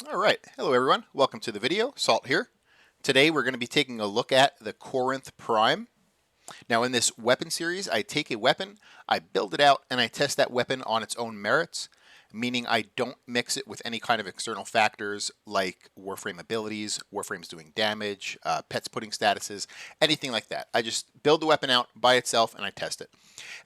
All right, hello everyone. Welcome to the video. Salt here. Today we're going to be taking a look at the Corinth Prime. Now in this weapon series, I take a weapon, I build it out, and I test that weapon on its own merits, meaning I don't mix it with any kind of external factors like Warframe abilities, Warframes doing damage, pets putting statuses, anything like that. I just build the weapon out by itself and I test it.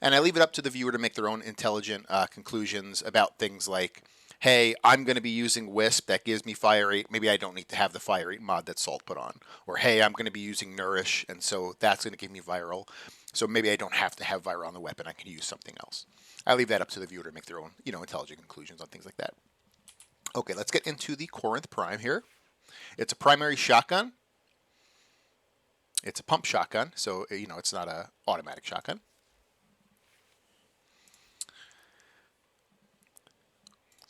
And I leave it up to the viewer to make their own intelligent conclusions about things like, hey, I'm going to be using Wisp that gives me Fire rate. Maybe I don't need to have the Fire rate mod that Salt put on. Or hey, I'm going to be using Nourish, and so that's going to give me Viral. So maybe I don't have to have Viral on the weapon. I can use something else. I leave that up to the viewer to make their own, intelligent conclusions on things like that. Okay, let's get into the Corinth Prime here. It's a primary shotgun. It's a pump shotgun, so it's not an automatic shotgun.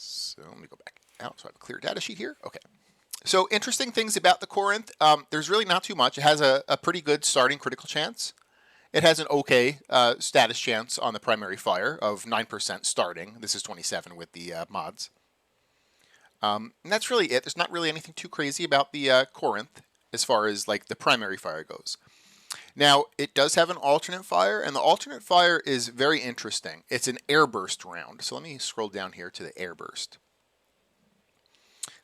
So let me go back out so I have a clear data sheet here. Okay. So interesting things about the Corinth. There's really not too much. It has a pretty good starting critical chance. It has an okay status chance on the primary fire of 9% starting. This is 27 with the mods. And that's really it. There's not really anything too crazy about the Corinth as far as like the primary fire goes. Now, it does have an alternate fire, and the alternate fire is very interesting. It's an airburst round. So let me scroll down here to the airburst.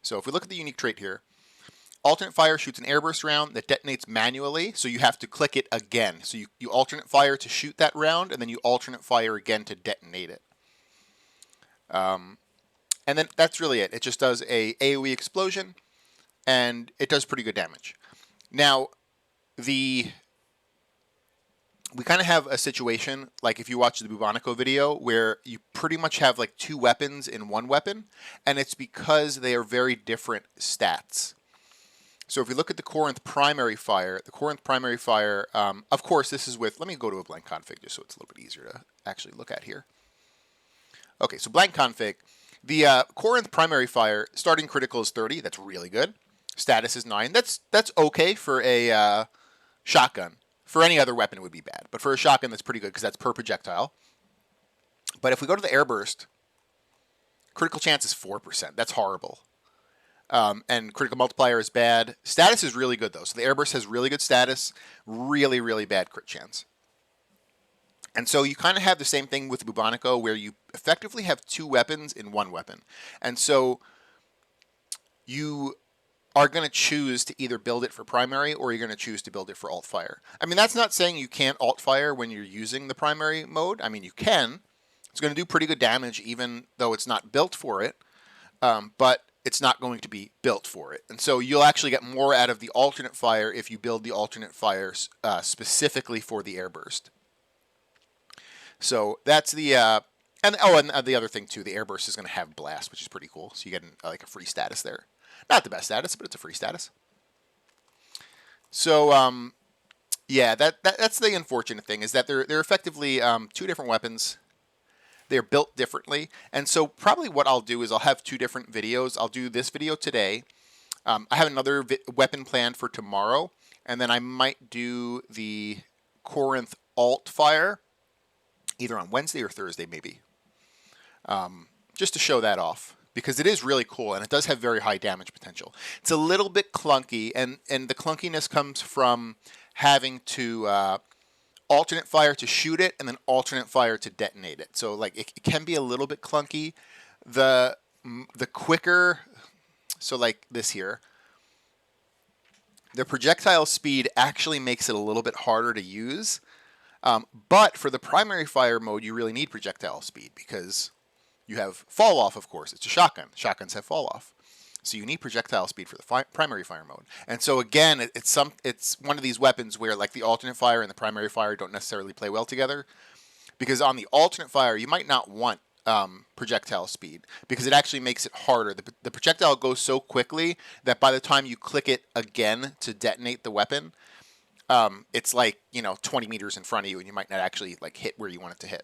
So if we look at the unique trait here, alternate fire shoots an airburst round that detonates manually, so you have to click it again. So you alternate fire to shoot that round, and then you alternate fire again to detonate it. And then that's really it. It just does a AoE explosion, and it does pretty good damage. Now, we kind of have a situation, like if you watch the Bubonico video, where you pretty much have like two weapons in one weapon, and it's because they are very different stats. So if we look at the Corinth primary fire, of course this is with, let me go to a blank config just so it's a little bit easier to actually look at here. Okay, so blank config. The Corinth primary fire, starting critical is 30, that's really good. Status is 9, that's okay for a shotgun. For any other weapon, it would be bad. But for a shotgun, that's pretty good because that's per projectile. But if we go to the airburst, critical chance is 4%. That's horrible. And critical multiplier is bad. Status is really good, though. So the airburst has really good status, really, really bad crit chance. And so you kind of have the same thing with Bubonico, where you effectively have two weapons in one weapon. And so you are going to choose to either build it for primary or you're going to choose to build it for alt fire. I mean, that's not saying you can't alt fire when you're using the primary mode. I mean, you can. It's going to do pretty good damage even though it's not built for it, but it's not going to be built for it. And so you'll actually get more out of the alternate fire if you build the alternate fire specifically for the airburst. So that's the... and the other thing too, the airburst is going to have blast, which is pretty cool. So you get like a free status there. Not the best status, but it's a free status. So, yeah, that's the unfortunate thing, is that they're effectively two different weapons. They're built differently. And so probably what I'll do is I'll have two different videos. I'll do this video today. I have another weapon planned for tomorrow. And then I might do the Corinth alt fire either on Wednesday or Thursday maybe. Just to show that off, because it is really cool and it does have very high damage potential. It's a little bit clunky, and the clunkiness comes from having to alternate fire to shoot it and then alternate fire to detonate it. So like it can be a little bit clunky. The quicker, so like this here, the projectile speed actually makes it a little bit harder to use. But for the primary fire mode, you really need projectile speed because you have fall off, of course. It's a shotgun. Shotguns have fall off. So you need projectile speed for the primary fire mode. And so again, it's one of these weapons where like the alternate fire and the primary fire don't necessarily play well together. Because on the alternate fire, you might not want projectile speed because it actually makes it harder. The projectile goes so quickly that by the time you click it again to detonate the weapon, it's like, 20 meters in front of you and you might not actually like hit where you want it to hit.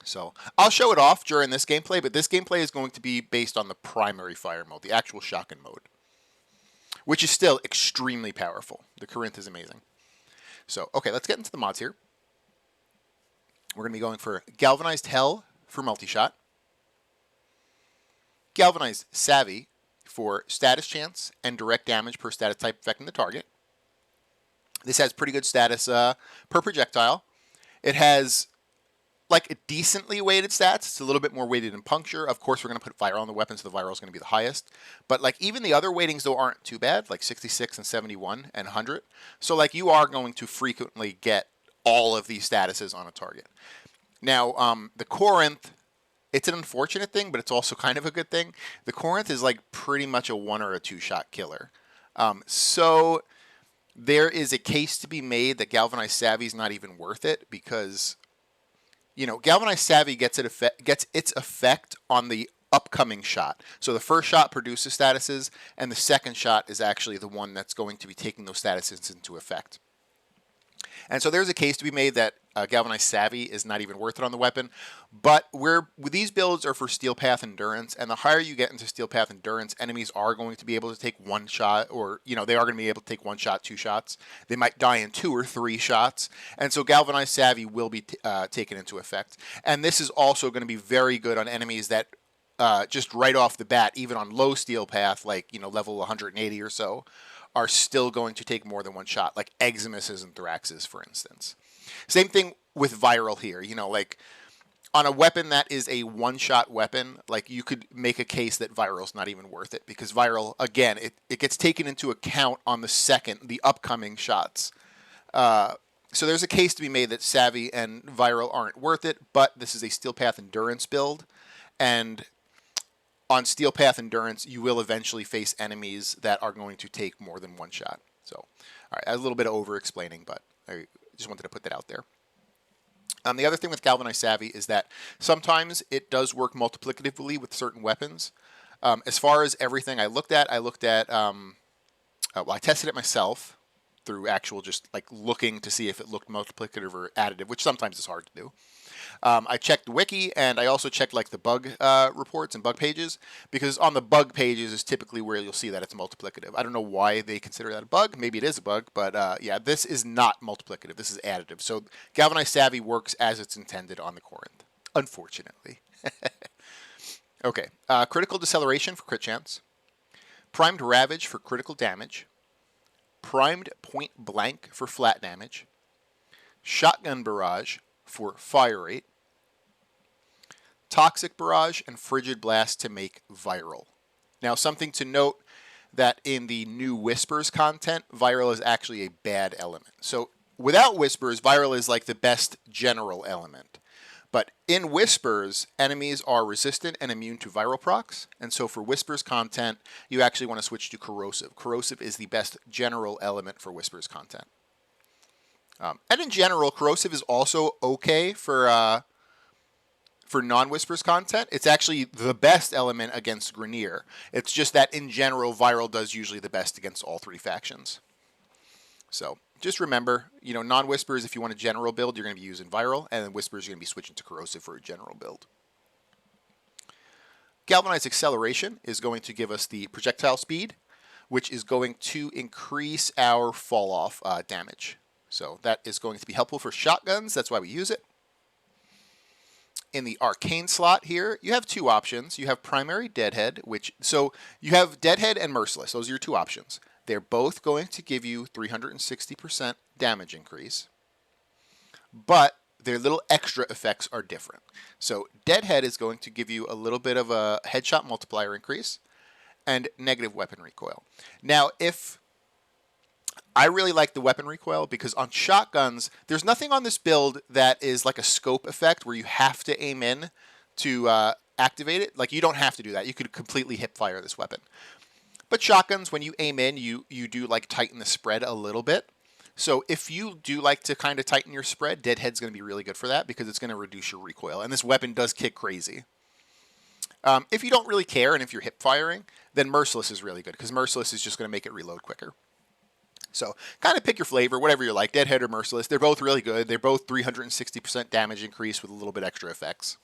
So I'll show it off during this gameplay, but this gameplay is going to be based on the primary fire mode, the actual shotgun mode, which is still extremely powerful. The Corinth is amazing. So, okay, let's get into the mods here. We're going to be going for Galvanized Hell for multi-shot. Galvanized Savvy for status chance and direct damage per status type affecting the target. This has pretty good status per projectile. It has like a decently weighted stats. It's a little bit more weighted in puncture. Of course, we're going to put viral on the weapon, so the viral is going to be the highest. But like even the other weightings though aren't too bad, like 66 and 71 and 100. So like you are going to frequently get all of these statuses on a target. Now, the Corinth, it's an unfortunate thing, but it's also kind of a good thing. The Corinth is like pretty much a 1 or a 2 shot killer. So there is a case to be made that Galvanized Savvy is not even worth it because, you know, Galvanized Savvy gets its effect on the upcoming shot. So the first shot produces statuses, and the second shot is actually the one that's going to be taking those statuses into effect. And so there's a case to be made that Galvanized Savvy is not even worth it on the weapon. But these builds are for Steel Path Endurance, and the higher you get into Steel Path Endurance, enemies are going to be able to take 1 shot, or, you know, they are going to be able to take 1 shot, 2 shots. They might die in 2 or 3 shots. And so Galvanized Savvy will be taken into effect. And this is also going to be very good on enemies that just right off the bat, even on low Steel Path, like, you know, level 180 or so, are still going to take more than 1 shot, like Eximuses and Thraxes, for instance. Same thing with viral here. You know, like on a weapon that is a 1-shot weapon, like you could make a case that viral's not even worth it because viral, again, it gets taken into account on the upcoming shots. So there's a case to be made that Savvy and viral aren't worth it, but this is a Steel Path Endurance build, and on Steel Path Endurance, you will eventually face enemies that are going to take more than 1 shot. So, all right, a little bit of over-explaining, but I just wanted to put that out there. The other thing with Galvanized Savvy is that sometimes it does work multiplicatively with certain weapons. As far as everything I looked at, well, I tested it myself through actual just like looking to see if it looked multiplicative or additive, which sometimes is hard to do. I checked the wiki, and I also checked like the bug reports and bug pages, because on the bug pages is typically where you'll see that it's multiplicative. I don't know why they consider that a bug. Maybe it is a bug, but yeah, this is not multiplicative. This is additive. So Galvanized Savvy works as it's intended on the Corinth, unfortunately. Okay, critical deceleration for crit chance, primed ravage for critical damage, primed point blank for flat damage, shotgun barrage for fire rate, toxic barrage, and frigid blast to make viral. Now, something to note that in the new Whispers content, viral is actually a bad element. So without Whispers, viral is like the best general element. But in Whispers, enemies are resistant and immune to viral procs. And so for Whispers content, you actually want to switch to corrosive. Corrosive is the best general element for Whispers content. And in general, corrosive is also okay for non-Whispers content. It's actually the best element against Grenier. It's just that in general, viral does usually the best against all 3 factions. So just remember, you know, non-Whispers, if you want a general build, you're going to be using viral, and then Whispers, you're going to be switching to corrosive for a general build. Galvanized Acceleration is going to give us the projectile speed, which is going to increase our fall-off damage. So that is going to be helpful for shotguns. That's why we use it. In the arcane slot here, you have 2 options. You have primary deadhead, so you have deadhead and merciless. Those are your 2 options. They're both going to give you 360% damage increase, but their little extra effects are different. So deadhead is going to give you a little bit of a headshot multiplier increase and negative weapon recoil. Now, I really like the weapon recoil because on shotguns, there's nothing on this build that is like a scope effect where you have to aim in to activate it. Like, you don't have to do that. You could completely hip fire this weapon. But shotguns, when you aim in, you do like tighten the spread a little bit. So if you do like to kind of tighten your spread, Deadhead's going to be really good for that because it's going to reduce your recoil. And this weapon does kick crazy. If you don't really care and if you're hip firing, then Merciless is really good because Merciless is just going to make it reload quicker. So kind of pick your flavor, whatever you like, Deadhead or Merciless. They're both really good. They're both 360% damage increase with a little bit extra effects.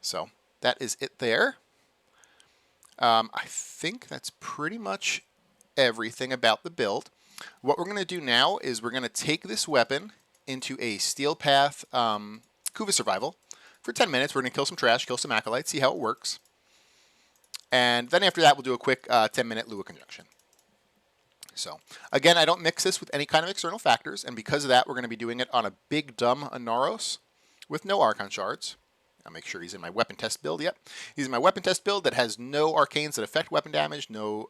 So that is it there. I think that's pretty much everything about the build. What we're going to do now is we're going to take this weapon into a Steel Path Kuva Survival. For 10 minutes, we're going to kill some trash, kill some acolytes, see how it works. And then after that, we'll do a quick 10-minute Lua conjunction. So again, I don't mix this with any kind of external factors, and because of that, we're going to be doing it on a big dumb Anaros with no Archon shards. I'll make sure he's in my weapon test build. Yep, he's in my weapon test build that has no arcanes that affect weapon damage, no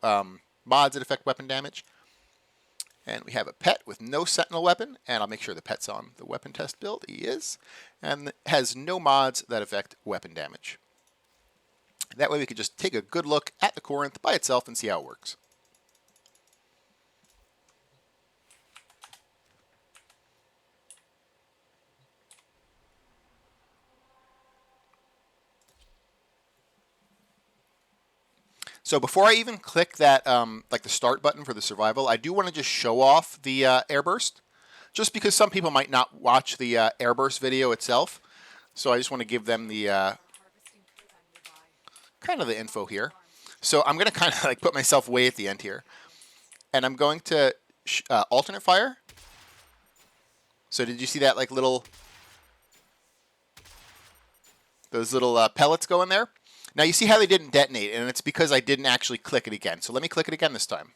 mods that affect weapon damage. And we have a pet with no sentinel weapon, and I'll make sure the pet's on the weapon test build. He is, and has no mods that affect weapon damage. That way we can just take a good look at the Corinth by itself and see how it works. So before I even click that, like the start button for the survival, I do want to just show off the airburst, just because some people might not watch the airburst video itself. So I just want to give them the kind of the info here. So I'm going to kind of like put myself way at the end here, and I'm going to alternate fire. So did you see that like those little pellets go in there? Now you see how they didn't detonate, and it's because I didn't actually click it again. So let me click it again this time.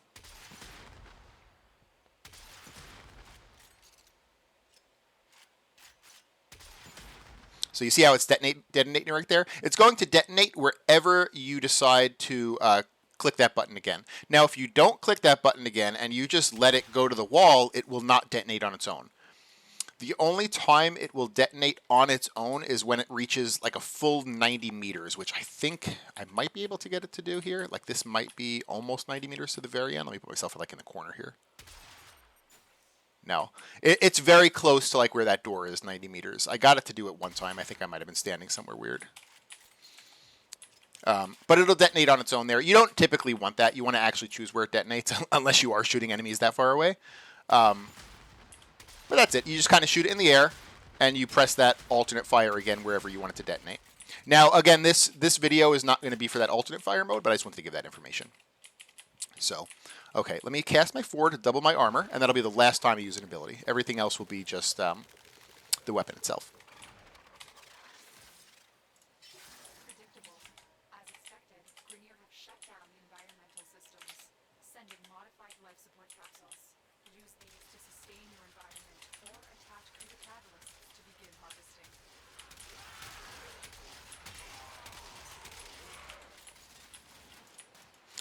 So you see how it's detonating right there? It's going to detonate wherever you decide to click that button again. Now if you don't click that button again and you just let it go to the wall, it will not detonate on its own. The only time it will detonate on its own is when it reaches like a full 90 meters, which I think I might be able to get it to do here. Like this might be almost 90 meters to the very end. Let me put myself like in the corner here. No, it's very close to like where that door is, 90 meters. I got it to do it one time. I think I might have been standing somewhere weird. But it'll detonate on its own there. You don't typically want that. You want to actually choose where it detonates unless you are shooting enemies that far away. But that's it. You just kind of shoot it in the air, and you press that alternate fire again wherever you want it to detonate. Now, again, this video is not going to be for that alternate fire mode, but I just wanted to give that information. So, okay, let me cast my 4 to double my armor, and that'll be the last time I use an ability. Everything else will be just the weapon itself. Predictable. As expected, Grenier have shut down the environmental systems, sending modified life support capsules. Use these to sustain your environment or attach creative catalysts to begin harvesting.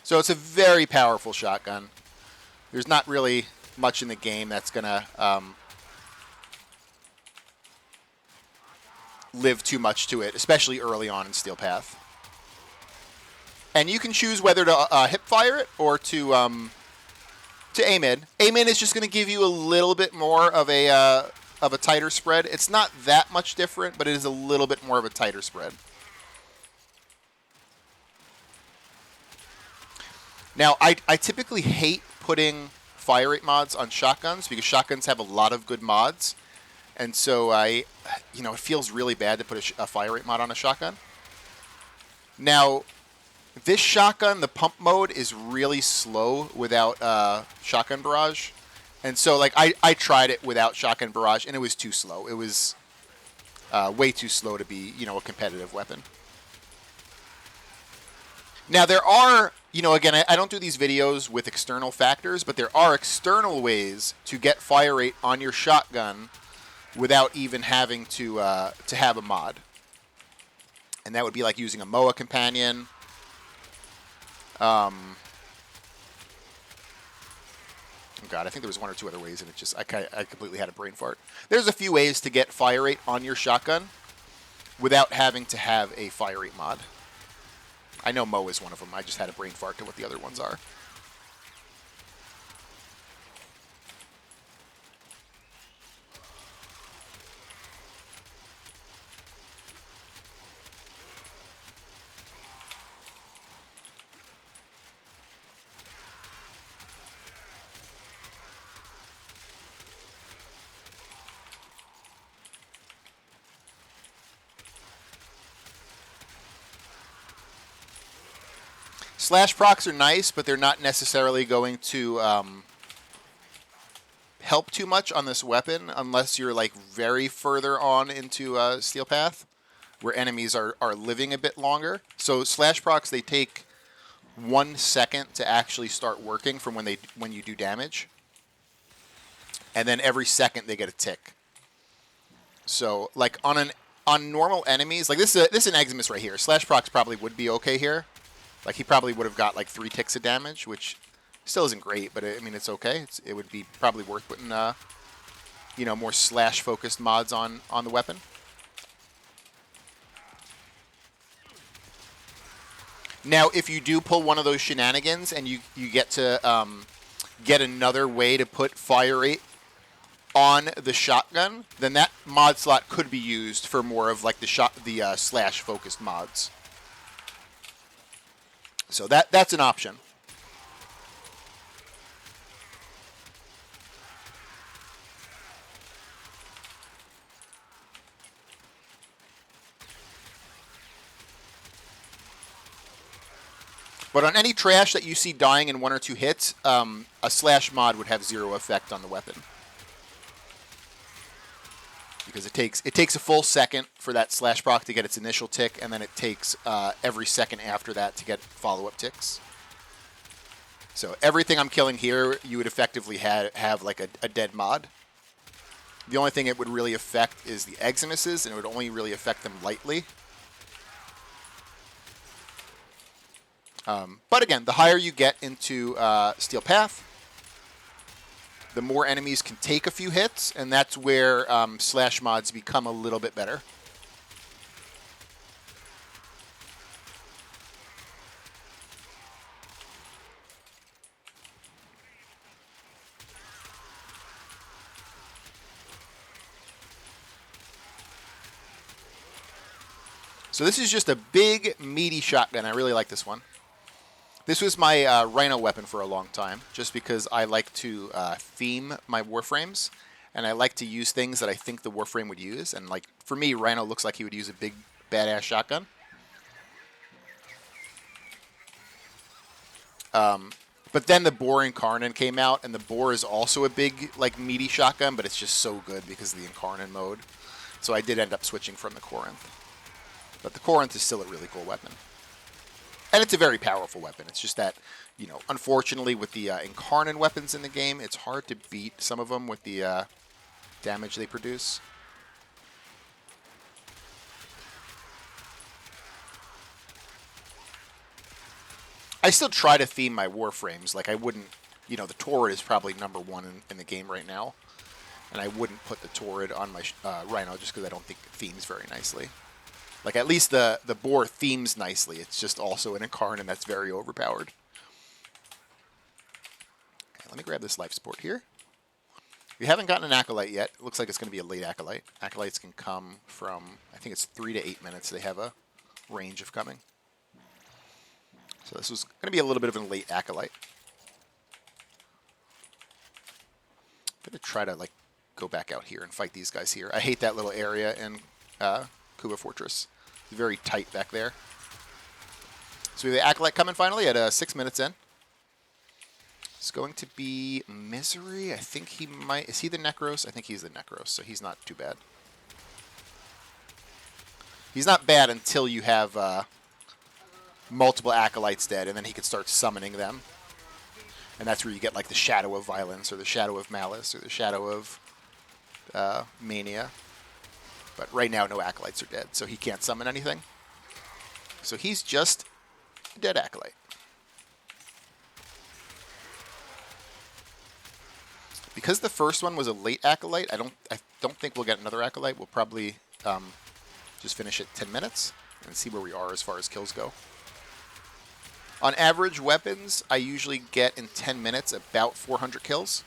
So it's a very powerful shotgun. There's not really much in the game that's going to live too much to it, especially early on in Steel Path. And you can choose whether to hip fire it or to aim in. Aim in is just going to give you a little bit more of a tighter spread. It's not that much different, but it is a little bit more of a tighter spread. Now, I typically hate putting fire rate mods on shotguns because shotguns have a lot of good mods. And so it feels really bad to put a fire rate mod on a shotgun. Now, this shotgun, the pump mode, is really slow without shotgun barrage. And so, like, I tried it without shotgun barrage, and it was too slow. It was way too slow to be, a competitive weapon. Now, there are, again, I don't do these videos with external factors, but there are external ways to get fire rate on your shotgun without even having to have a mod. And that would be like using a MOA companion. Oh God, I think there was 1 or 2 other ways, and I completely had a brain fart. There's a few ways to get fire rate on your shotgun without having to have a fire rate mod. I know Mo is one of them. I just had a brain fart to what the other ones are. Slash procs are nice, but they're not necessarily going to help too much on this weapon unless you're like very further on into Steel Path, where enemies are living a bit longer. So slash procs, they take 1 second to actually start working from when you do damage, and then every second they get a tick. So like on normal enemies, like this is an Eximus right here. Slash procs probably would be okay here. Like he probably would have got like 3 ticks of damage, which still isn't great, but I mean it's okay. It would be probably worth putting more slash focused mods on the weapon. Now, if you do pull one of those shenanigans and you get to get another way to put fire rate on the shotgun, then that mod slot could be used for more of like the slash focused mods. So that's an option. But on any trash that you see dying in 1 or 2 hits, a slash mod would have 0 effect on the weapon. Because it takes a full second for that slash proc to get its initial tick, and then it takes every second after that to get follow-up ticks. So everything I'm killing here, you would effectively have like a dead mod. The only thing it would really affect is the Eximuses, and it would only really affect them lightly. But again, the higher you get into Steel Path, the more enemies can take a few hits, and that's where slash mods become a little bit better. So this is just a big, meaty shotgun. I really like this one. This was my Rhino weapon for a long time, just because I like to theme my Warframes, and I like to use things that I think the Warframe would use. And like for me, Rhino looks like he would use a big, badass shotgun. But then the Boar Incarnate came out, and the Boar is also a big, like, meaty shotgun, but it's just so good because of the Incarnate mode. So I did end up switching from the Corinth. But the Corinth is still a really cool weapon. And it's a very powerful weapon. It's just that, unfortunately with the Incarnate weapons in the game, it's hard to beat some of them with the damage they produce. I still try to theme my Warframes. Like I wouldn't, the Torrid is probably #1 in the game right now. And I wouldn't put the Torrid on my Rhino just because I don't think it themes very nicely. Like, at least the Boar themes nicely. It's just also an Incarnate that's very overpowered. Okay, let me grab this life support here. We haven't gotten an Acolyte yet. It looks like it's going to be a late Acolyte. Acolytes can come from, I think it's 3 to 8 minutes. They have a range of coming. So this was going to be a little bit of a late Acolyte. I'm going to try to, like, go back out here and fight these guys here. I hate that little area in Kuba Fortress. It's very tight back there. So we have the Acolyte coming finally at 6 minutes in. It's going to be Misery. I think he might... Is he the Necros? I think he's the Necros, so he's not too bad. He's not bad until you have multiple Acolytes dead, and then he can start summoning them. And that's where you get like the Shadow of Violence, or the Shadow of Malice, or the Shadow of Mania. But right now, no Acolytes are dead, so he can't summon anything. So he's just a dead Acolyte. Because the first one was a late Acolyte, I don't think we'll get another Acolyte. We'll probably just finish it 10 minutes and see where we are as far as kills go. On average weapons, I usually get in 10 minutes about 400 kills.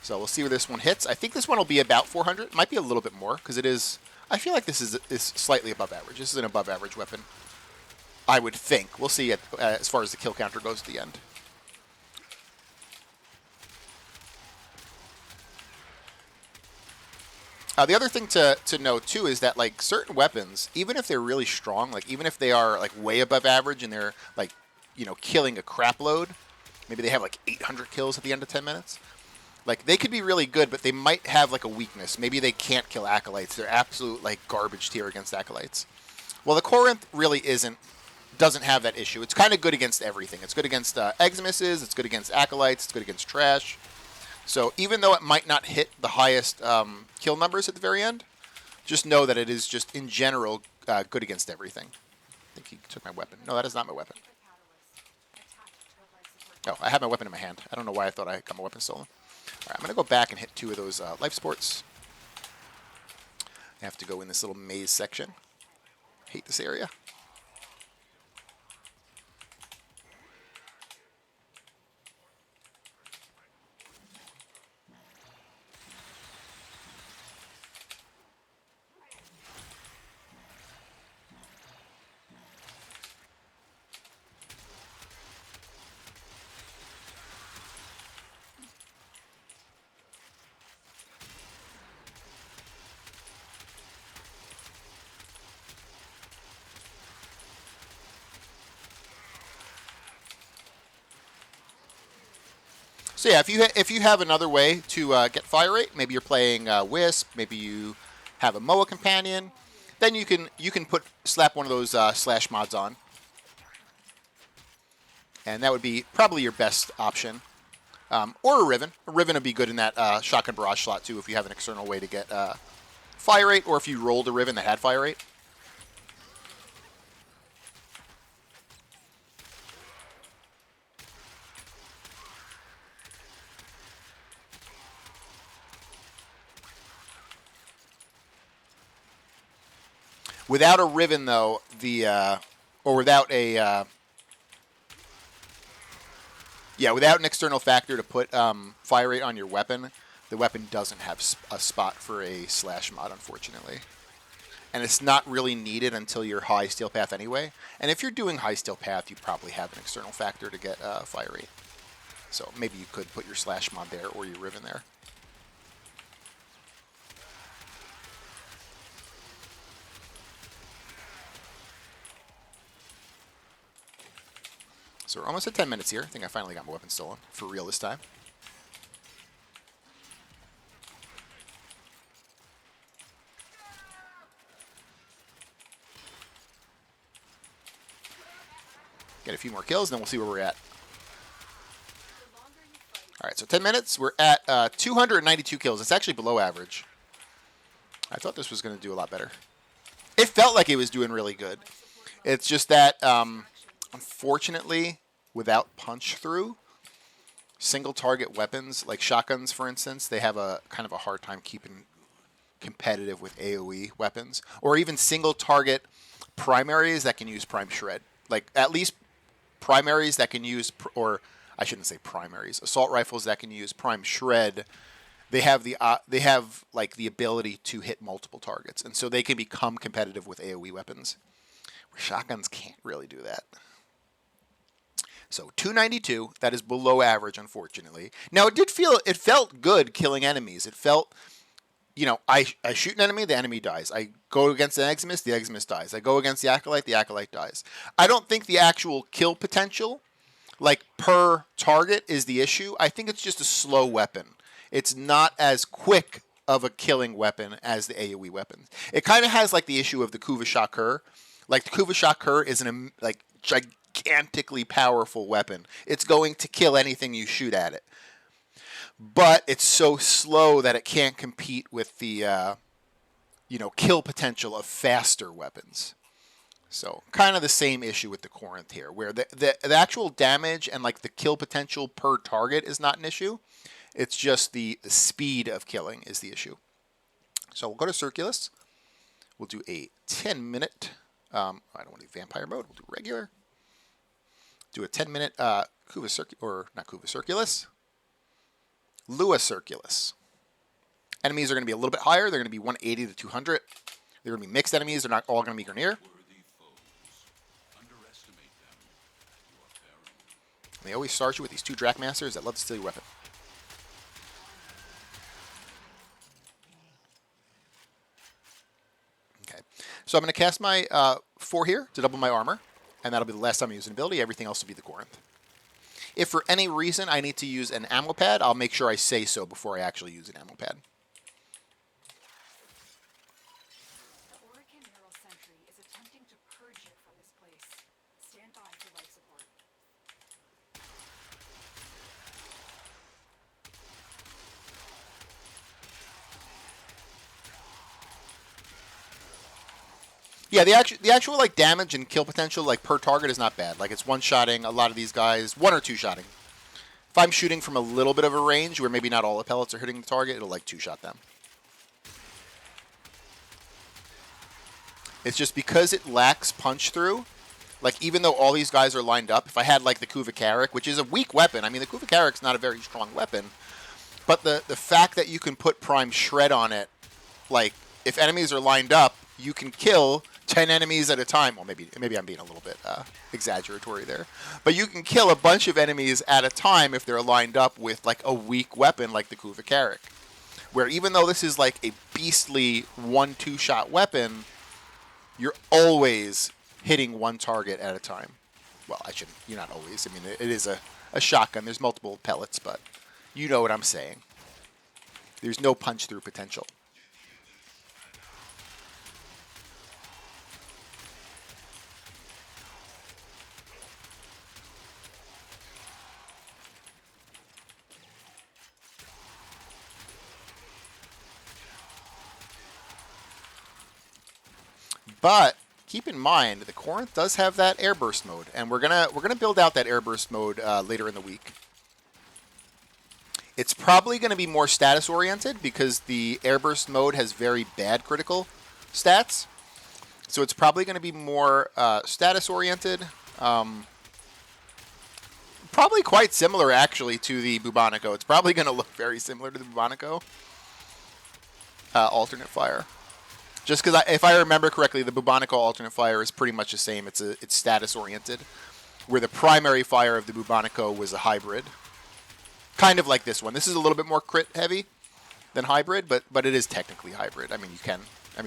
So we'll see where this one hits. I think this one will be about 400. It might be a little bit more, because it is... I feel like this is slightly above average. This is an above average weapon, I would think. We'll see as far as the kill counter goes at the end. The other thing to know, too, is that, like, certain weapons, even if they're really strong, like, even if they are, like, way above average and they're, like, killing a crap load, maybe they have, like, 800 kills at the end of 10 minutes, like, they could be really good, but they might have, like, a weakness. Maybe they can't kill Acolytes. They're absolute, like, garbage tier against Acolytes. Well, the Corinth really isn't doesn't have that issue. It's kind of good against everything. It's good against Eximuses, it's good against Acolytes, it's good against Trash. So even though it might not hit the highest kill numbers at the very end, just know that it is just in general good against everything. I think he took my weapon. No, that is not my weapon. Oh, I have my weapon in my hand. I don't know why I thought I got my weapon stolen. All right, I'm going to go back and hit 2 of those life supports. I have to go in this little maze section. Hate this area. So yeah, if you have another way to get fire rate, maybe you're playing Wisp, maybe you have a MOA companion, then you can slap one of those slash mods on, and that would be probably your best option. Or a Riven. A Riven would be good in that shotgun barrage slot too if you have an external way to get fire rate, or if you rolled a Riven that had fire rate. Without a Riven, though, or without a without an external factor to put fire rate on your weapon, the weapon doesn't have a spot for a slash mod, unfortunately. And it's not really needed until you're high steel path anyway. And if you're doing high steel path, you probably have an external factor to get fire rate. So maybe you could put your slash mod there or your Riven there. So we're almost at 10 minutes here. I think I finally got my weapon stolen. For real this time. Get a few more kills, and then we'll see where we're at. All right, so 10 minutes. We're at 292 kills. It's actually below average. I thought this was going to do a lot better. It felt like it was doing really good. It's just that, unfortunately, without punch through, single target weapons, like shotguns, for instance, they have a kind of a hard time keeping competitive with AoE weapons, or even single target primaries that can use prime shred. Like at least primaries that can use, or I shouldn't say primaries, assault rifles that can use prime shred. They have like the ability to hit multiple targets, and so they can become competitive with AoE weapons. Where shotguns can't really do that. So 292, that is below average, unfortunately. Now it felt good killing enemies. It felt, I shoot an enemy, the enemy dies. I go against the Eximus dies. I go against the Acolyte dies. I don't think the actual kill potential, like per target, is the issue. I think it's just a slow weapon. It's not as quick of a killing weapon as the AoE weapon. It kind of has like the issue of the Kuva Shakur. Like the Kuva Shakur is an gigantically powerful weapon. It's going to kill anything you shoot at it. But it's so slow that it can't compete with the kill potential of faster weapons. So kind of the same issue with the Corinth here, where the actual damage and like the kill potential per target is not an issue. It's just the speed of killing is the issue. So we'll go to Circulus. We'll do a 10-minute. I don't want to do vampire mode. We'll do regular. Do a 10-minute Circulus. Lua Circulus. Enemies are going to be a little bit higher. They're going to be 180 to 200. They're going to be mixed enemies. They're not all going to be Grineer. And they always start you with these 2 Drakmasters that love to steal your weapon. Okay, so I'm going to cast my 4 here to double my armor, and that'll be the last time I use an ability. Everything else will be the Corinth. If for any reason I need to use an ammo pad, I'll make sure I say so before I actually use an ammo pad. Yeah, the actual like damage and kill potential like per target is not bad. Like it's one shotting a lot of these guys, one or two shotting. If I'm shooting from a little bit of a range where maybe not all the pellets are hitting the target, it'll like two shot them. It's just because it lacks punch through. Like even though all these guys are lined up, if I had like the Kuvakarik, which is a weak weapon, I mean the Kuvakarik's not a very strong weapon, but the fact that you can put Prime Shred on it, like if enemies are lined up, you can kill 10 enemies at a time. Well, maybe I'm being a little bit exaggeratory there, but you can kill a bunch of enemies at a time if they're lined up with like a weak weapon like the Kuvakarik, where even though this is like a beastly 1-2 shot weapon, you're always hitting one target at a time. Well, I shouldn't. You're not always. I mean, it is a shotgun. There's multiple pellets, but you know what I'm saying. There's no punch through potential. But keep in mind, the Corinth does have that airburst mode, and we're gonna build out that airburst mode later in the week. It's probably going to be more status oriented because the airburst mode has very bad critical stats. So it's probably going to be more status oriented. Probably quite similar actually to the Bubonico. It's probably going to look very similar to the Bubonico. Alternate fire. Just because if I remember correctly, the Bubonico alternate fire is pretty much the same. It's status oriented, where the primary fire of the Bubonico was a hybrid. Kind of like this one. This is a little bit more crit heavy than hybrid, but it is technically hybrid. I mean,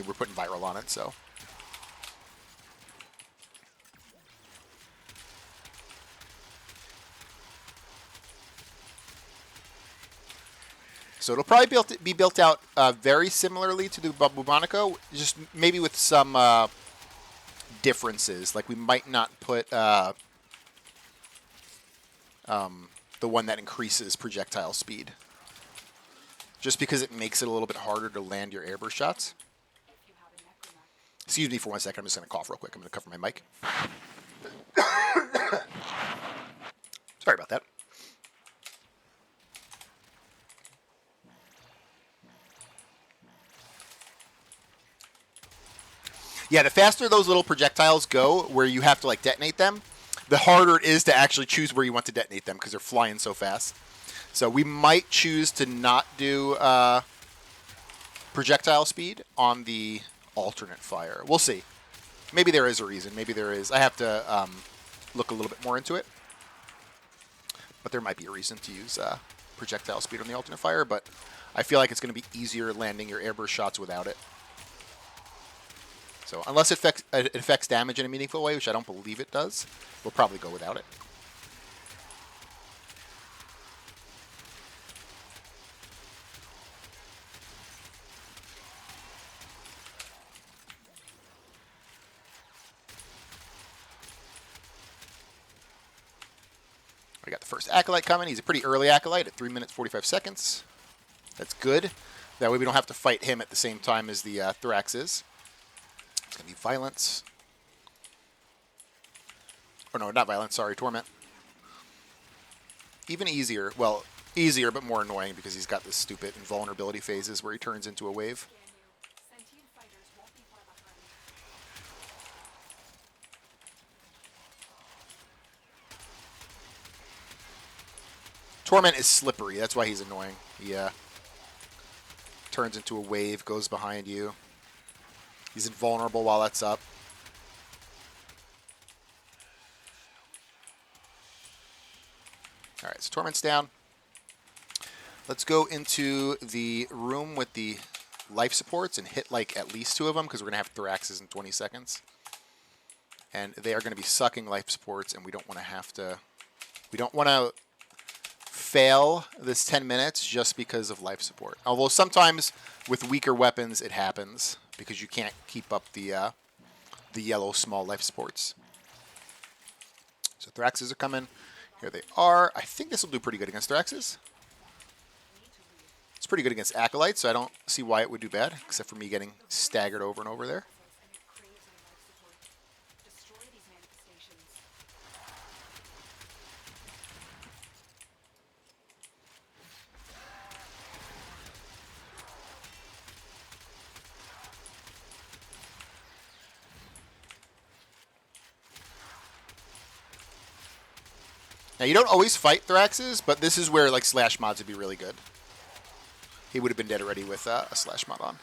we're putting viral on it, so. So it'll probably be built out very similarly to the Bubonico, just maybe with some differences. Like we might not put the one that increases projectile speed, just because it makes it a little bit harder to land your airburst shots. Excuse me for 1 second. I'm just going to cough real quick. I'm going to cover my mic. Sorry about that. Yeah, the faster those little projectiles go where you have to like detonate them, the harder it is to actually choose where you want to detonate them because they're flying so fast. So we might choose to not do projectile speed on the alternate fire. We'll see. Maybe there is a reason. Maybe there is. I have to look a little bit more into it. But there might be a reason to use projectile speed on the alternate fire. But I feel like it's going to be easier landing your airburst shots without it. So unless it affects damage in a meaningful way, which I don't believe it does, we'll probably go without it. I got the first Acolyte coming. He's a pretty early Acolyte at 3 minutes 45 seconds. That's good. That way we don't have to fight him at the same time as the Thorax is. It's going to be Violence. Oh, no, not Violence. Sorry, Torment. Even easier. Well, easier, but more annoying because he's got this stupid invulnerability phases where he turns into a wave. Torment is slippery. That's why he's annoying. He turns into a wave, goes behind you. He's invulnerable while that's up. All right, so Torment's down. Let's go into the room with the life supports and hit like at least 2 of them because we're going to have Thoraxes in 20 seconds. And they are going to be sucking life supports, and we don't want to have to... We don't want to fail this 10 minutes just because of life support. Although sometimes with weaker weapons it happens because you can't keep up the yellow small life supports. So Thoraxes are coming. Here they are. I think this will do pretty good against Thoraxes. It's pretty good against Acolytes, so I don't see why it would do bad, except for me getting staggered over and over there. Now, you don't always fight Thraxes, but this is where like slash mods would be really good. He would have been dead already with a slash mod on.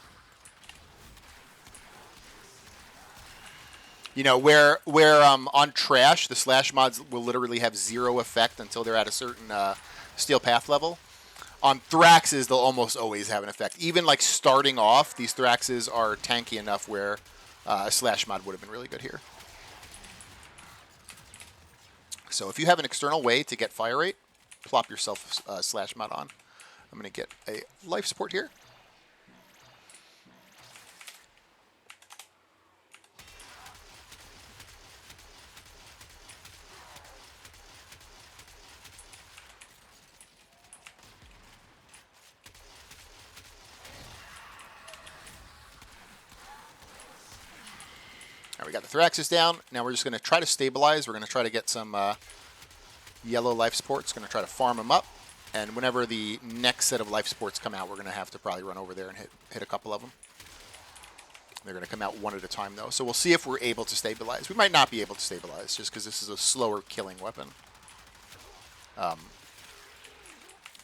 You know, where on trash, the slash mods will literally have 0 effect until they're at a certain steel path level. On Thraxes, they'll almost always have an effect. Even like starting off, these Thraxes are tanky enough where a slash mod would have been really good here. So if you have an external way to get fire rate, plop yourself a slash mod on. I'm going to get a life support here. All right, we got the Thraxes down. Now we're just going to try to stabilize. We're going to try to get some yellow life supports. Going to try to farm them up. And whenever the next set of life supports come out, we're going to have to probably run over there and hit a couple of them. They're going to come out one at a time, though. So we'll see if we're able to stabilize. We might not be able to stabilize, just because this is a slower killing weapon.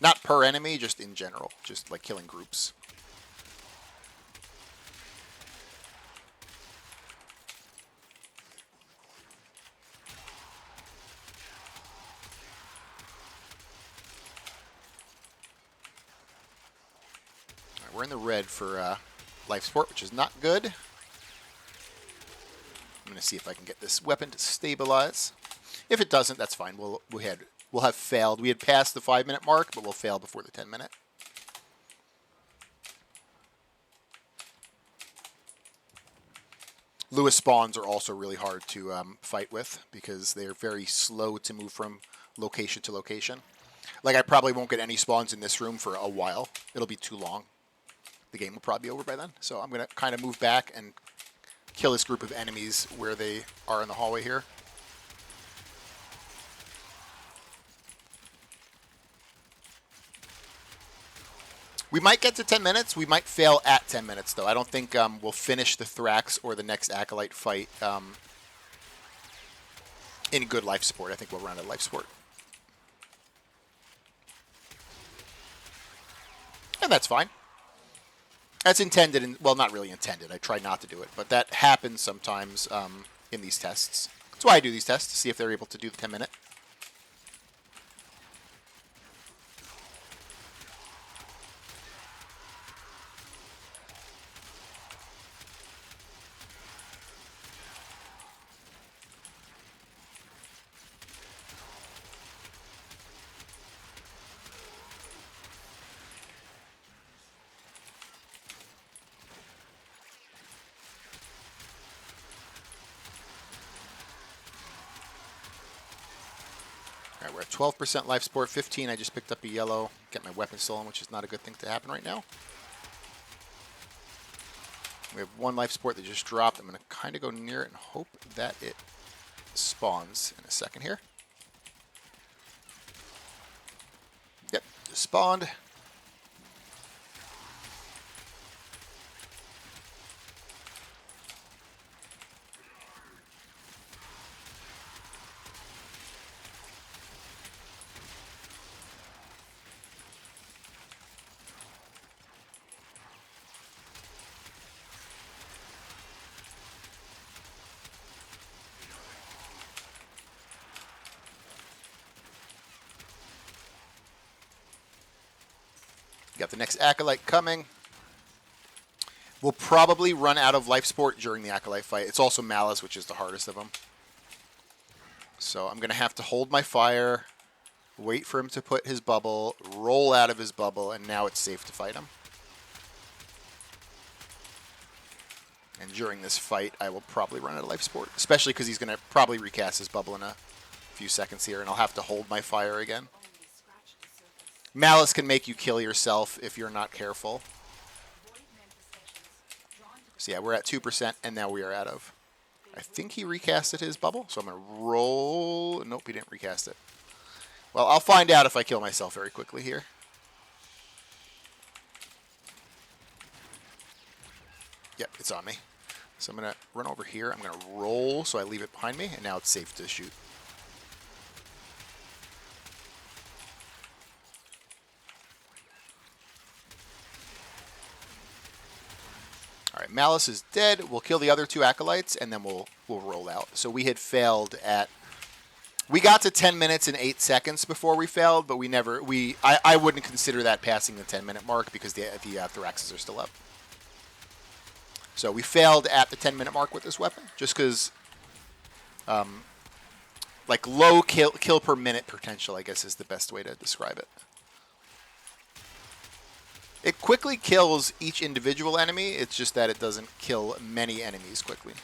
Not per enemy, just in general. Just like killing groups. All right, we're in the red for life support, which is not good. I'm going to see if I can get this weapon to stabilize. If it doesn't, that's fine. We'll have failed. We had passed the 5-minute mark, but we'll fail before the 10-minute. Lewis spawns are also really hard to fight with because they're very slow to move from location to location. Like, I probably won't get any spawns in this room for a while. It'll be too long. The game will probably be over by then. So I'm going to kind of move back and kill this group of enemies where they are in the hallway here. We might get to 10 minutes. We might fail at 10 minutes, though. I don't think we'll finish the Thrax or the next Acolyte fight in good life support. I think we'll run out of life support. And that's fine. That's intended, and well, not really intended. I try not to do it, but that happens sometimes in these tests. That's why I do these tests, to see if they're able to do the 10-minute. All right, we're at 12% life support, 15. I just picked up a yellow, get my weapon stolen, which is not a good thing to happen right now. We have 1 life support that just dropped. I'm going to kind of go near it and hope that it spawns in a second here. Yep, just spawned. Got the next Acolyte coming. We'll probably run out of life support during the Acolyte fight. It's also Malice, which is the hardest of them. So I'm going to have to hold my fire, wait for him to put his bubble, roll out of his bubble, and now it's safe to fight him. And during this fight, I will probably run out of life support, especially because he's going to probably recast his bubble in a few seconds here, and I'll have to hold my fire again. Malice can make you kill yourself if you're not careful. So yeah, we're at 2%, and now we are out of. I think he recasted his bubble, so I'm going to roll. Nope, he didn't recast it. Well, I'll find out if I kill myself very quickly here. Yep, it's on me. So I'm going to run over here. I'm going to roll so I leave it behind me, and now it's safe to shoot. right, Malice is dead. We'll kill the other 2 acolytes, and then we'll roll out. So we had failed at. We got to 10 minutes and 8 seconds before we failed, but we never. I wouldn't consider that passing the 10-minute mark because the Thoraxes are still up. So we failed at the 10-minute mark with this weapon, just because, like, low kill per minute potential, I guess, is the best way to describe it. It quickly kills each individual enemy. It's just that it doesn't kill many enemies quickly.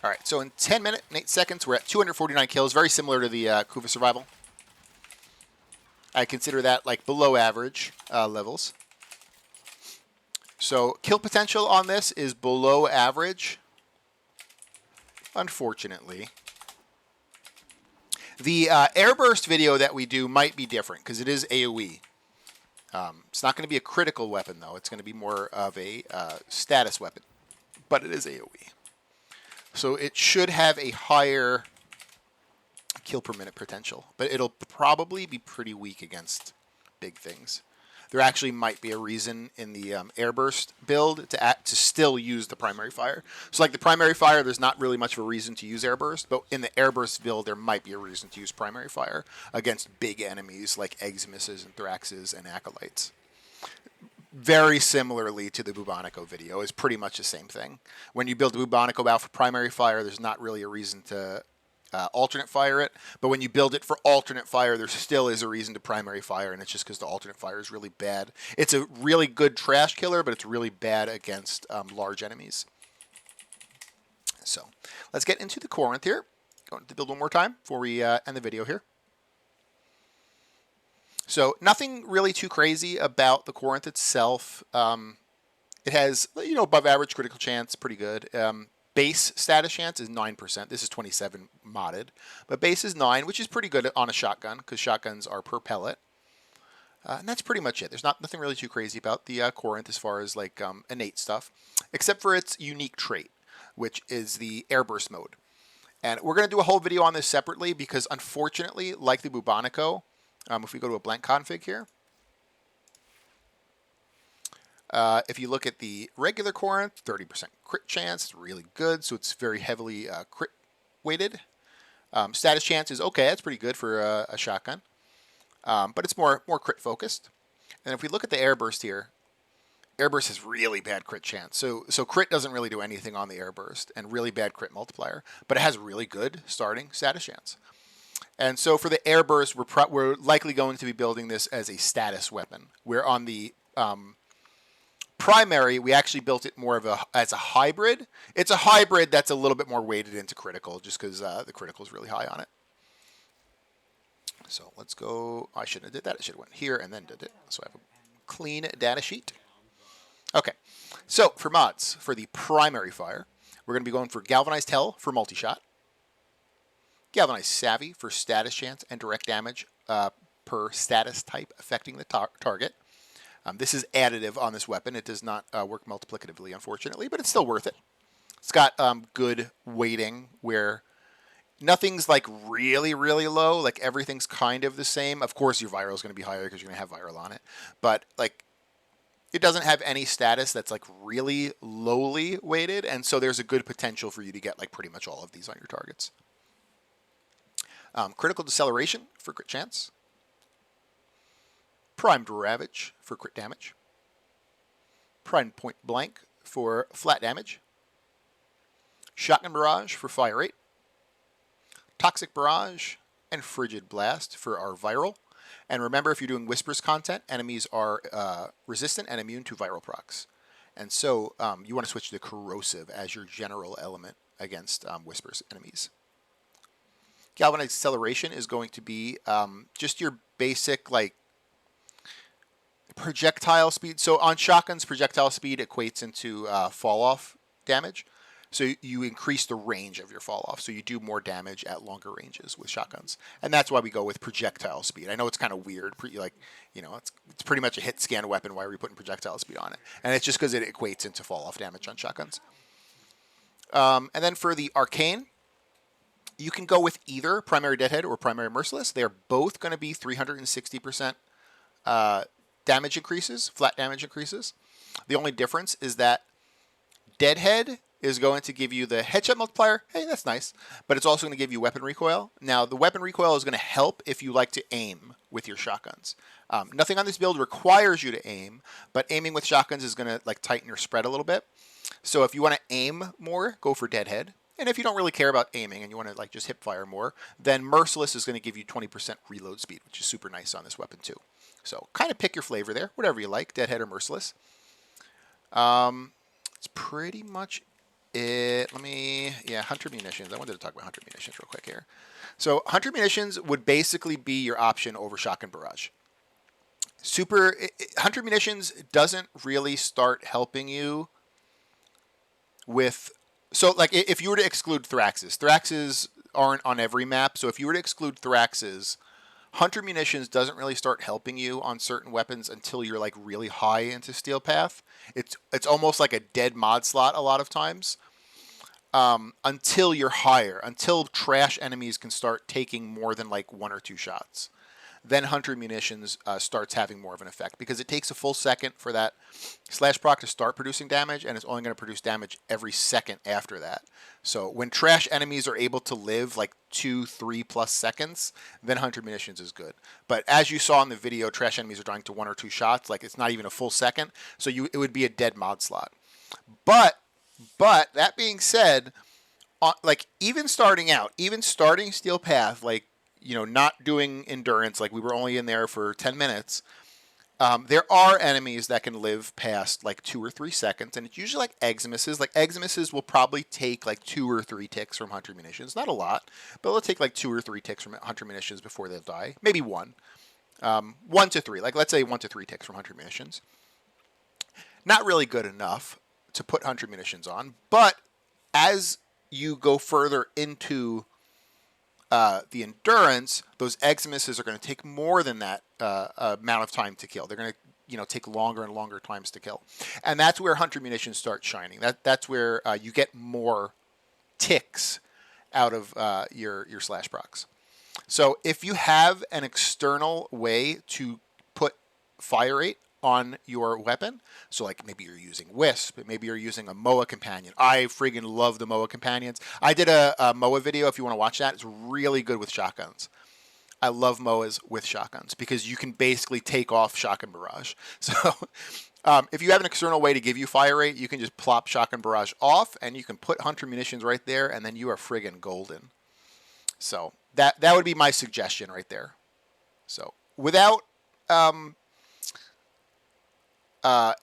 All right, so in 10 minutes and 8 seconds, we're at 249 kills, very similar to the Kuva Survival. I consider that like below average levels. So kill potential on this is below average, unfortunately. The airburst video that we do might be different because it is AoE. It's not going to be a critical weapon, though. It's going to be more of a status weapon, but it is AoE. So it should have a higher kill per minute potential, but it'll probably be pretty weak against big things. There actually might be a reason in the airburst build to still use the primary fire. So like the primary fire, there's not really much of a reason to use airburst, but in the airburst build, there might be a reason to use primary fire against big enemies like Eximuses and Thraxes and Acolytes. Very similarly to the Bubonico video, is pretty much the same thing. When you build the Bubonico out for primary fire, there's not really a reason to alternate fire it, but when you build it for alternate fire, there still is a reason to primary fire, and it's just because the alternate fire is really bad. It's a really good trash killer, but it's really bad against large enemies. So let's get into the Corinth here. Going to build one more time before we end the video here. So nothing really too crazy about the Corinth itself. It has, above average critical chance, pretty good. Base status chance is 9%. This is 27 modded. But base is 9, which is pretty good on a shotgun, because shotguns are per pellet. And that's pretty much it. There's nothing really too crazy about the Corinth as far as like innate stuff, except for its unique trait, which is the airburst mode. And we're going to do a whole video on this separately because, unfortunately, like the Bubonico, if we go to a blank config here, if you look at the regular Corinth, 30% crit chance, it's really good, so it's very heavily crit weighted. Status chance is okay, that's pretty good for a shotgun, but it's more crit focused. And if we look at the airburst here, airburst has really bad crit chance. So crit doesn't really do anything on the airburst, and really bad crit multiplier, but it has really good starting status chance. And so for the airburst, we're likely going to be building this as a status weapon. Where on the primary, we actually built it more of as a hybrid. It's a hybrid that's a little bit more weighted into critical, just because the critical is really high on it. So let's go. I shouldn't have did that. I should have went here and then did it. So I have a clean data sheet. Okay. So for mods, for the primary fire, we're going to be going for Galvanized Hell for multi-shot. Galvanized Savvy for status chance and direct damage per status type affecting the target. This is additive on this weapon. It does not work multiplicatively, unfortunately, but it's still worth it. It's got good weighting where nothing's like really, really low. Like everything's kind of the same. Of course, your viral is going to be higher because you're going to have viral on it. But like it doesn't have any status that's like really lowly weighted. And so there's a good potential for you to get like pretty much all of these on your targets. Critical Deceleration for crit chance. Primed Ravage for crit damage. Primed Point Blank for flat damage. Shotgun Barrage for fire rate. Toxic Barrage and Frigid Blast for our viral. And remember, if you're doing Whispers content, enemies are resistant and immune to viral procs. And so you want to switch to Corrosive as your general element against Whispers enemies. Galvanized Acceleration is going to be just your basic like projectile speed. So on shotguns, projectile speed equates into fall off damage. So you increase the range of your fall off. So you do more damage at longer ranges with shotguns. And that's why we go with projectile speed. I know it's kind of weird. It's pretty much a hit scan weapon. Why are we putting projectile speed on it? And it's just because it equates into fall off damage on shotguns. And then for the Arcane, You can go with either primary deadhead or primary merciless. They're both going to be 360% damage increases, flat damage increases. The only difference is that deadhead is going to give you the headshot multiplier. Hey, that's nice. But it's also going to give you weapon recoil. Now, the weapon recoil is going to help if you like to aim with your shotguns. Nothing on this build requires you to aim, but aiming with shotguns is going to like tighten your spread a little bit. So if you want to aim more, go for deadhead. And if you don't really care about aiming and you want to like just hip fire more, then merciless is going to give you 20% reload speed, which is super nice on this weapon too. So kind of pick your flavor there, whatever you like, deadhead or merciless. It's pretty much it. Hunter munitions. I wanted to talk about hunter munitions real quick here. So hunter munitions would basically be your option over shotgun barrage. Hunter munitions doesn't really start helping you with, so like if you were to exclude Thraxes aren't on every map. So if you were to exclude Thraxes, hunter munitions doesn't really start helping you on certain weapons until you're like really high into Steel Path. It's almost like a dead mod slot a lot of times. Until you're higher, until trash enemies can start taking more than like 1 or 2 shots. Then hunter munitions starts having more of an effect because it takes a full second for that slash proc to start producing damage, and it's only going to produce damage every second after that. So when trash enemies are able to live like 2-3+ seconds, then hunter munitions is good. But as you saw in the video, trash enemies are dying to 1 or 2 shots, like it's not even a full second, so it would be a dead mod slot. But that being said, like even starting Steel Path, like, you know, not doing endurance, like we were only in there for 10 minutes, there are enemies that can live past like 2 or 3 seconds, and it's usually like Eximuses. Like Eximuses will probably take like 2 or 3 ticks from hunter munitions. Not a lot, but they'll take like 2 or 3 ticks from hunter munitions before they'll die. Maybe 1. 1 to 3. Like let's say 1 to 3 ticks from hunter munitions. Not really good enough to put hunter munitions on, but as you go further into the endurance, those Eximuses are going to take more than that amount of time to kill. They're going to, you know, take longer and longer times to kill, and that's where hunter munitions start shining. That's where you get more ticks out of your slash procs. So if you have an external way to put fire rate on your weapon, so like maybe you're using Wisp, maybe you're using a MOA companion. I friggin' love the MOA companions. I did a MOA video if you want to watch that. It's really good with shotguns. I love MOAs with shotguns because you can basically take off shotgun barrage. So if you have an external way to give you fire rate, you can just plop shotgun barrage off and you can put hunter munitions right there, and then you are friggin' golden. So that would be my suggestion right there. So without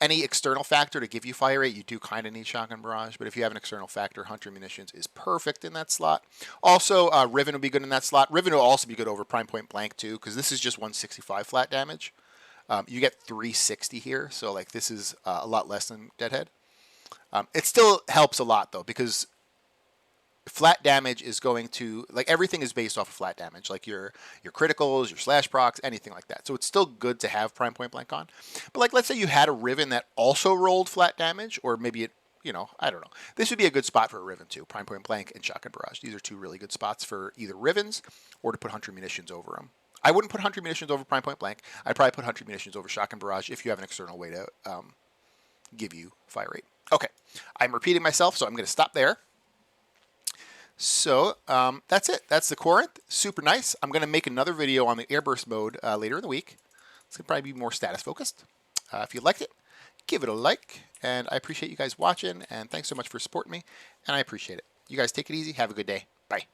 any external factor to give you fire rate, you do kind of need shotgun barrage, but if you have an external factor, hunter munitions is perfect in that slot. Also, Riven will be good in that slot. Riven will also be good over prime point blank too, because this is just 165 flat damage. You get 360 here, so like this is a lot less than Deadhead. It still helps a lot though, because flat damage is going to, like, everything is based off of flat damage, like your criticals, your slash procs, anything like that. So it's still good to have prime point blank on. But like, let's say you had a Riven that also rolled flat damage, or maybe it, you know, I don't know. This would be a good spot for a Riven too. Prime point blank and shotgun barrage. These are 2 really good spots for either Rivens or to put hunter munitions over them. I wouldn't put hunter munitions over prime point blank. I'd probably put hunter munitions over shotgun barrage if you have an external way to give you fire rate. Okay, I'm repeating myself, so I'm going to stop there. So that's it. That's the Corinth. Super nice. I'm going to make another video on the airburst mode later in the week. It's going to probably be more status focused. If you liked it, give it a like. And I appreciate you guys watching. And thanks so much for supporting me. And I appreciate it. You guys take it easy. Have a good day. Bye.